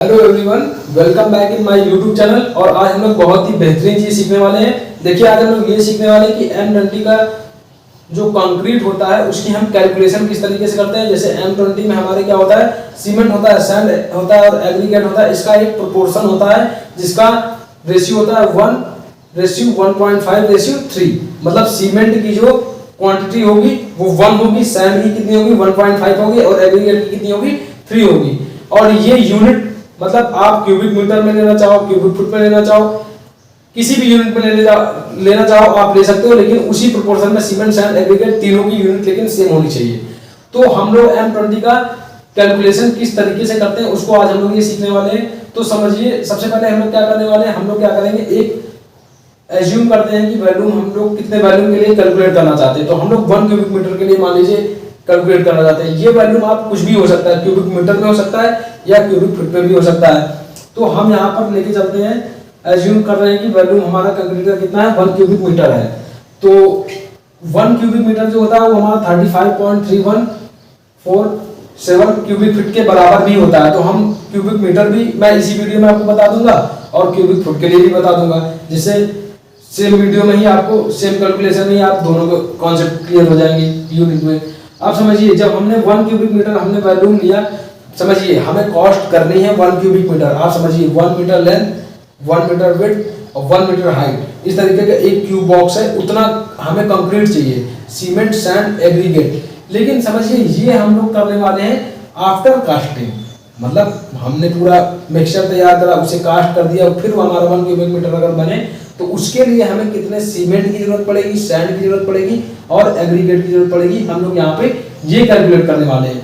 Hello everyone, welcome back in my YouTube channel. और आज हम लोग बहुत ही बेहतरीन चीज सीखने वाले हैं। देखिए, आज हम लोग ये सीखने वाले हैं कि M20 का जो कंक्रीट होता है उसकी हम कैलकुलेशन किस तरीके से करते हैं। जैसे M20 में हमारे क्या होता है, सीमेंट होता है, सैंड होता है और एग्रीगेट होता है। इसका एक प्रोपोर्शन होता है जिसका रेशियो होता है 1:1.5:3। मतलब सीमेंट की जो क्वांटिटी होगी वो 1 होगी, सैंड की कितनी होगी 1.5 होगी और एग्रीगेट की कितनी होगी 3 होगी। और ये यूनिट मतलब आप क्यूबिक मीटर में लेना चाहो, क्यूबिक फुट में लेना चाहो, किसी भी यूनिट में लेना चाहो आप ले सकते हो, लेकिन उसी प्रोपोर्शन में सीमेंट सैंड एग्रीगेट तीनों की यूनिट लेकिन सेम होनी चाहिए। तो हम लोग M20 का कैलकुलेशन किस तरीके से करते हैं उसको आज हम लोग ये सीखने वाले हैं। तो समझिए, सबसे पहले हम लोग क्या करने वाले हैं, हम लोग क्या करेंगे, एक एज्यूम करते हैं कि वैल्यूम हम लोग कितने वैल्यूम के लिए कैलकुलेट करना चाहते हैं। तो हम लोग 1 क्यूबिक मीटर के लिए मान लीजिए कैलकुलेट करना चाहते हैं। ये वैल्यूम आप कुछ भी हो सकता है, क्यूबिक मीटर में हो सकता है या क्यूबिक फुट में भी हो सकता है। तो हम यहाँ पर लेके चलते हैं, एज्यूम कर रहे हैं कि वैल्यूम हमारा कंक्रीट का कितना है, 1 क्यूबिक मीटर है। तो 1 क्यूबिक मीटर जो होता है वो हमारा 35.3147 क्यूबिक फीट के बराबर भी होता है। तो हम क्यूबिक मीटर भी मैं इसी वीडियो में आपको बता दूंगा और क्यूबिक फुट के लिए भी बता दूंगा, जिससे सेम वीडियो में ही आपको सेम कैलकुलेशन में ही आप दोनों को कॉन्सेप्ट क्लियर हो जाएंगे यूनिट में। आप समझिए, जब हमने 1 क्यूबिक मीटर हमने वैल्यूम लिया, समझिए हमें कॉस्ट करनी है 1 क्यूबिक मीटर। आप समझिए 1 मीटर लेंथ, 1 मीटर विड्थ और 1 मीटर हाइट, इस तरीके का एक क्यूब बॉक्स है, उतना हमें कंक्रीट चाहिए, सीमेंट सैंड एग्रीगेट। लेकिन समझिए ये हम लोग करने वाले हैं आफ्टर कास्टिंग। मतलब हमने पूरा मिक्सचर तैयार करा, उसे कास्ट कर दिया, फिर वो हमारा 1 क्यूबिक मीटर अगर बने तो उसके लिए हमें कितने सीमेंट की जरूरत पड़ेगी, सैंड की जरूरत पड़ेगी और एग्रीगेट की जरूरत पड़ेगी। हम लोग यहाँ पे ये कैलकुलेट करने वाले हैं।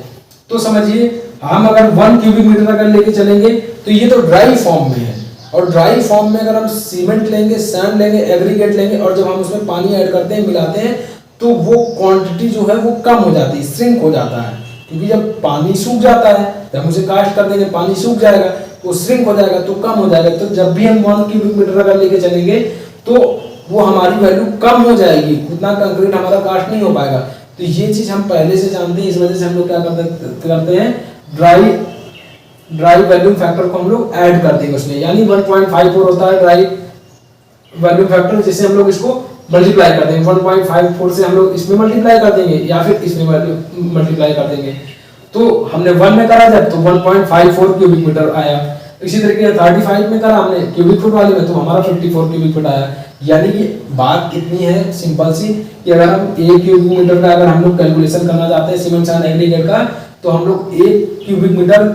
तो समझिए, हम अगर 1 क्यूबिक मीटर अगर लेके चलेंगे तो ये तो ड्राई फॉर्म में है, और ड्राई फॉर्म में अगर हम सीमेंट लेंगे, सैंड लेंगे, एग्रीगेट लेंगे और जब हम उसमें पानी ऐड करते हैं, मिलाते हैं, तो वो क्वांटिटी जो है वो कम हो जाती है, श्रिंक हो जाता है। क्योंकि जब पानी सूख जाता है, जब हम उसे कास्ट कर देंगे, पानी सूख जाएगा तो श्रिंक हो जाएगा, तो कम हो जाएगा। तो जब भी हम 1 क्यूबिक मीटर अगर लेके चलेंगे तो वो हमारी वैल्यू कम हो जाएगी, उतना कंक्रीट हमारा कास्ट नहीं हो पाएगा। तो ये चीज हम पहले से जानते हैं, इस वजह से हम लोग क्या करते हैं, ड्राई वैल्यूम फैक्टर को हम लोग ऐड कर देंगे उसमें। यानी 1.54 होता है ड्राई वैल्यूम फैक्टर, जिससे हम लोग इसको मल्टीप्लाई कर देंगे। 1.54 से हम लोग इसमें मल्टीप्लाई कर देंगे या फिर इसमें मल्टीप्लाई कर देंगे। तो हमने 1 में करा जब, तो 1.54 क्यूबिक मीटर आया। इसी तरीके से 35 में करा हमने क्यूबिक फुट वाले में, तो हमारा 54 क्यूबिक फुट आया। यानी कि बात कितनी है सिंपल सी, कि अगर हम 1 क्यूबिक मीटर का अगर हम लोग कैलकुलेशन करना चाहते हैं सीमेंट सैंड एग्रीगेट का, तो हम लोग 1 cubic metre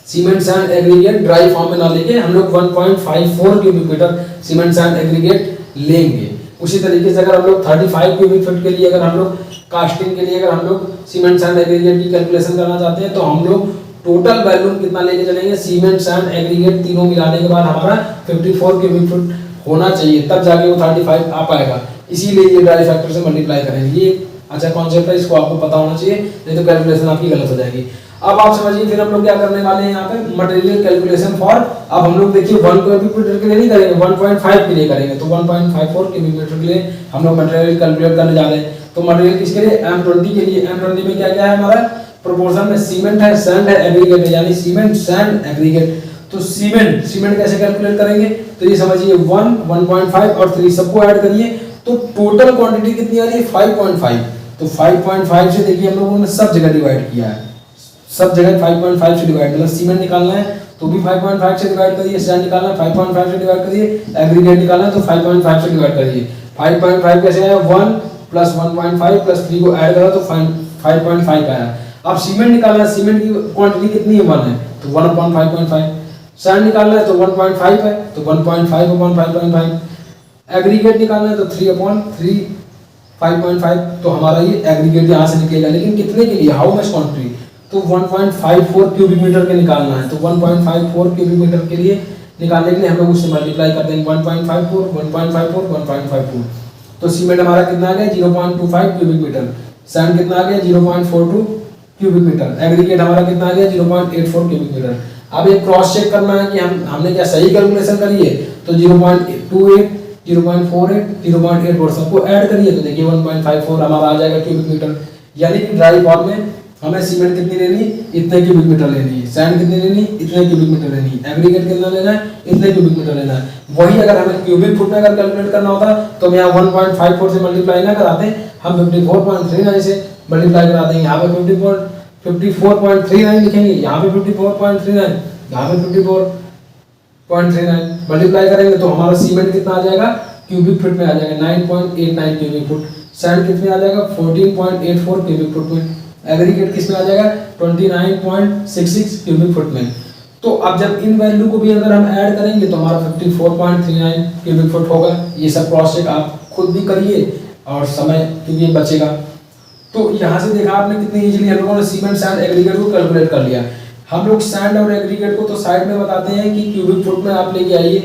cement sand aggregate dry form में ना लेके हम लोग 1.54 cubic metre cement sand aggregate लेंगे। उसी तरीके से अगर हम लोग 35 क्यूबिक फीट के लिए, अगर हम लोग कास्टिंग के लिए अगर हम लोग सीमेंट सैंड एग्रीगेट की कैलकुलेशन करना चाहते हैं, तो हम लोग टोटल वैल्यूम कितना लेके चलेंगे, सीमेंट सैंड एग्रीगेट तीनों मिलाने के बाद हमारा 54 क्यूबिक फुट होना चाहिए, तब जाके वो 35 आ पाएगा। इसीलिए ये ड्राई फैक्टर से मल्टीप्लाई करेंगे। ये अच्छा कॉन्सेप्ट है, इसको आपको पता होना चाहिए, नहीं तो कैलकुलेशन आपकी गलत हो जाएगी। अब आप समझिए, फिर हम लोग क्या करने वाले हैं यहाँ पे, मटेरियल कैलकुलेशन फॉर। अब हम लोग देखिए 1 क्यूबिक मीटर के लिए नहीं करेंगे, 1.5 के लिए करेंगे। तो 1.54 क्यूबिक मीटर के लिए हम लोग मटेरियल कैलकुलेट करने जा रहे हैं। तो मटेरियल किसके लिए, M20 के लिए। M20 में क्या क्या है हमारा प्रोपोर्शन में, सीमेंट है, सैंड है, एग्रीगेट है, यानी सीमेंट सैंड एग्रीगेट। तो सीमेंट कैसे कैलकुलेट करेंगे, तो ये समझिए 1, 1.5 और 3 सबको ऐड करिए, तो टोटल क्वांटिटी कितनी आ रही है 5.5। तो 5.5 से देखिए हम लोगों ने सब जगह डिवाइड किया है, सब जगह 5.5 से डिवाइड, मतलब सीमेंट निकालना है तो भी 5.5 से डिवाइड करिए, सैंड निकालना है 5.5 से डिवाइड करिए, एग्रीगेट निकालना है तो 5.5 से डिवाइड करिए। 5.5 कैसे आया, 1 + 1.5 + 3 को ऐड करा तो 5.5 आया। अब सीमेंट निकालना है, सीमेंट की क्वांटिटी कितनी है, 1 है, तो 1/5.5। सैंड निकालना है तो 1.5 है, तो 1.5/5.5। एग्रीगेट निकालना है तो 3/3 5.5। तो हमारा ये एग्रीगेट यहाँ से निकलेगा, लेकिन कितने के लिए, हाउ मच क्वांटिटी, तो 1.54 क्यूबिक मीटर के निकालना है। तो 1.54 क्यूबिक मीटर के लिए निकालने के लिए हम लोग उससे मल्टीप्लाई कर देंगे, 1.54 1.54 1.54। तो सीमेंट हमारा कितना आ गया, 0.25 क्यूबिक मीटर। सैंड कितना आ गया, 0.42 क्यूबिक मीटर। एग्रीगेट हमारा कितना आ गया, 0.84 क्यूबिक मीटर। अब एक क्रॉस चेक करना है कि हमने क्या सही कैलकुलेशन करी है, तो 0.28 0.48 0.84 सबको ऐड करिए, तो देखिए 1.54 हमारा आ जाएगा क्यूबिक मीटर। यानी कि ड्राई फॉर्म में हमें सीमेंट कितनी लेनी, इतने क्यूबिक मीटर लेनी है, सैंड कितनी लेनी, इतने क्यूबिक मीटर लेनी है, एग्रीगेट कितना लेना है, इतने क्यूबिक मीटर लेना है। वही अगर हमें क्यूबिक फुट में अगर कैलकुलेट करना होता तो हम यहाँ 1.54 से मल्टीप्लाई ना कराते, हम 54.39 से मल्टीप्लाई करा देंगे। यहाँ पे 54.39 लिखेंगे, यहाँ पे 54.39, यहाँ पे 54.39 मल्टीप्लाई करेंगे तो हमारा सीमेंट कितना आ जाएगा, क्यूबिक फुट में आ जाएगा 9.89 क्यूबिक फुट, सैंड कितने आ जाएगा 14.84 क्यूबिक फुट में, एग्रीगेट किस में आ जाएगा 29.66 क्यूबिक फुट में। तो अब जब इन वैल्यू को भी अगर हम ऐड करेंगे तो हमारा 54.39 क्यूबिक फुट होगा। ये सब क्रॉस चेक आप खुद भी करिए और समय क्योंकि ये बचेगा। तो यहाँ से देखा आपने कितनी इजीली हम लोगों ने सीमेंट सैंड एग्रीगेट को कैलकुलेट कर लिया। हम लोग सैंड और एग्रीगेट को तो साइड में बताते हैं कि क्यूबिक फुट में आप लेके आइए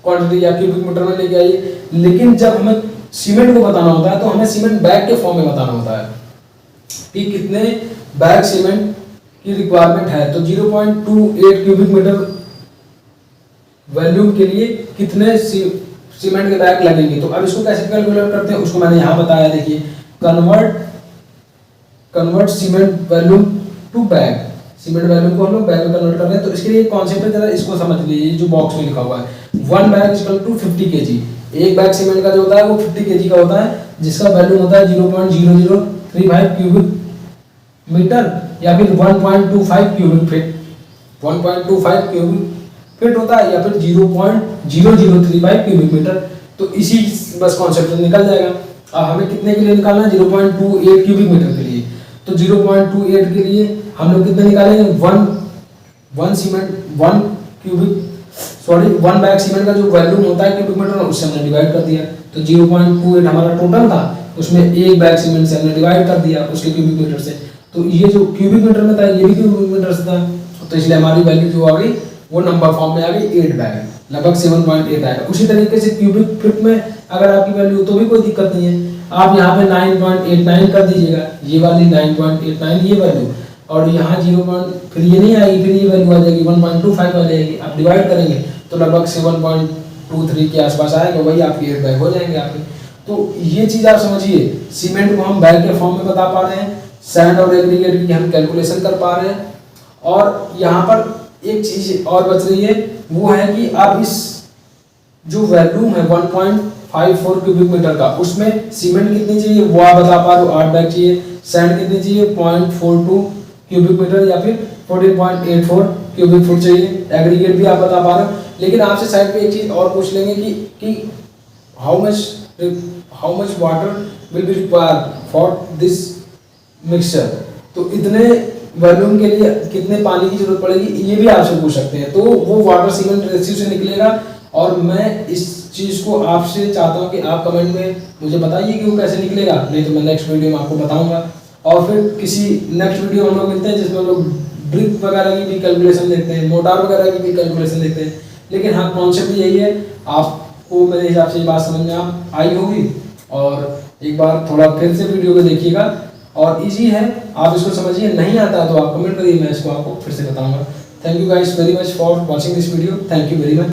क्वांटिटी या क्यूबिक मीटर में लेके आइए, लेकिन जब हमें सीमेंट को बताना होता है तो हमें सीमेंट बैग के फॉर्म में बताना होता है कि कितने बैग सीमेंट की रिक्वायरमेंट है। तो 0.28 क्यूबिक मीटर वॉल्यूम के लिए कितने सीमेंट के बैग लगेंगे। तो अब इसको कैसे कैलकुलेट करते हैं उसको मैंने यहाँ बताया। देखिए convert cement volume to bag, cement volume को हम लोग बैग में कन्वर्ट कर रहे हैं। तो इसके लिए कॉन्सेप्ट है, जरा इसको समझ लीजिए। जो बॉक्स में लिखा हुआ है 1 बैग इक्वल टू 50 kg, एक बैग सीमेंट का जो होता है वो 50 kg का होता है, जिसका वैल्यू होता है 0.0035 क्यूबिक मीटर या फिर 1.25 क्यूबिक फीट, 1.25 क्यूबिक फीट होता है या फिर 0.0035 क्यूबिक मीटर। तो इसी बस कॉन्सेप्ट निकल जाएगा। अब हमें कितने के लिए निकालना है 0.28 क्यूबिक मीटर के लिए। तो 0.28 के लिए हम लोग कितने निकालेंगे 1 बैग सीमेंट का जो वॉल्यूम होता है क्यूबिक मीटर उससे हमने डिवाइड कर दिया। तो 0.28 हमारा टोटल था, उसमें एक बैग सीमेंट से हमने डिवाइड कर दिया उसके क्यूबिक मीटर से। तो ये जो क्यूबिक मीटर में था ये भी क्यूबिक मीटर से था, तो इसलिए हमारी वैल्यू जो आ गई वो नंबर फॉर्म में आ गई 8 बैग, लगभग 7.8 आएगा। उसी तरीके से क्यूबिक फीट में अगर आपकी वैल्यू तो भी कोई दिक्कत नहीं है, आप यहाँ पे 9.89 कर दीजिएगा, ये वाली 9.89 ये वैल्यू, और यहाँ 0. फिर ये नहीं आएगी, फिर ये वैल्यू आ जाएगी 1.25 आ जाएगी। आप डिवाइड करेंगे तो लगभग 7.23 के आसपास आएगा, वही आपके 8 बैग हो जाएंगे आपके। तो ये चीज़ आप समझिए, सीमेंट को हम बैग के फॉर्म में बता पा रहे हैं, सैंड और एग्रीगेट की हम कैलकुलेशन कर पा रहे हैं। और यहाँ पर एक चीज और बच रही है, वो है कि आप इस जो वैल्यूम है 1.54 क्यूबिक मीटर का, उसमें सीमेंट कितनी चाहिए वो आप बता पा रहे हो 8 बैग चाहिए, सैंड कितनी चाहिए 0.42 क्यूबिक मीटर या फिर 14.84 क्यूबिक फुट चाहिए, एग्रीगेट भी आप बता पा रहे हो। लेकिन आपसे साइड पे एक चीज और पूछ लेंगे कि how much water will be required for this mixture, तो इतने वॉल्यूम के लिए कितने पानी की जरूरत पड़ेगी, ये भी आपसे पूछ सकते हैं। तो वो वाटर सीमेंट रेशियो से निकलेगा, और मैं इस चीज को आपसे चाहता हूँ कि आप कमेंट में मुझे बताइए कि वो कैसे निकलेगा, नहीं तो मैं नेक्स्ट वीडियो में आपको बताऊंगा। और फिर किसी नेक्स्ट वीडियो हम लोग मिलते हैं जिसमें हम लोग ब्रिक वगैरह की भी कैलकुलेशन देखते हैं, मोटार वगैरह की भी कैलकुलेशन देखते हैं। लेकिन हाँ, कॉन्सेप्ट यही है, आपको मेरे हिसाब से ये बात समझ में आई होगी। और एक बार थोड़ा फिर से वीडियो को देखिएगा, और इजी है, आप इसको समझिए। नहीं आता तो आप कमेंट करिए, मैं इसको आपको फिर से बताऊंगा। Thank you guys very much for watching this video, thank you very much.